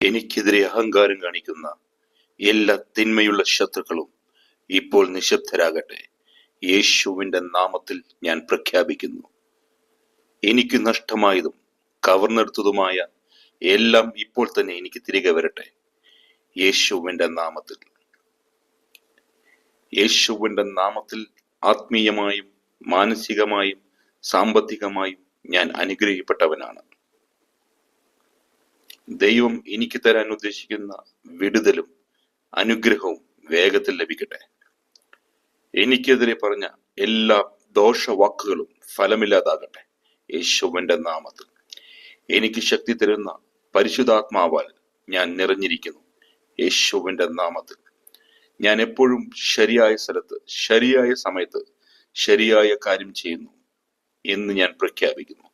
എനിക്കെതിരെ അഹങ്കാരം കാണിക്കുന്ന എല്ലാ തിന്മയുള്ള ശത്രുക്കളും ഇപ്പോൾ നിശബ്ദരാകട്ടെ. യേശുവിന്റെ നാമത്തിൽ ഞാൻ പ്രഖ്യാപിക്കുന്നു, എനിക്ക് നഷ്ടമായതും കവർന്നെടുത്തതുമായ എല്ലാം ഇപ്പോൾ തന്നെ എനിക്ക് തിരികെ വരട്ടെ. യേശുവിന്റെ നാമത്തിൽ, യേശുവിന്റെ നാമത്തിൽ ആത്മീയമായും മാനസികമായും സാമ്പത്തികമായും ഞാൻ അനുഗ്രഹിക്കപ്പെട്ടവനാണ്. ദൈവം എനിക്ക് തരാൻ ഉദ്ദേശിക്കുന്ന വിടുതലും അനുഗ്രഹവും വേഗത്തിൽ ലഭിക്കട്ടെ. എനിക്കെതിരെ പറഞ്ഞ എല്ലാ ദോഷവാക്കുകളും ഫലമില്ലാതാകട്ടെ. യേശുവിന്റെ നാമത്തിൽ എനിക്ക് ശക്തി തരുന്ന പരിശുദ്ധാത്മാവാൽ ഞാൻ നിറഞ്ഞിരിക്കുന്നു. യേശുവിന്റെ നാമത്തിൽ ഞാൻ എപ്പോഴും ശരിയായ സ്ഥലത്ത് ശരിയായ സമയത്ത് ശരിയായ കാര്യം ചെയ്യുന്നു എന്ന് ഞാൻ പ്രഖ്യാപിക്കുന്നു.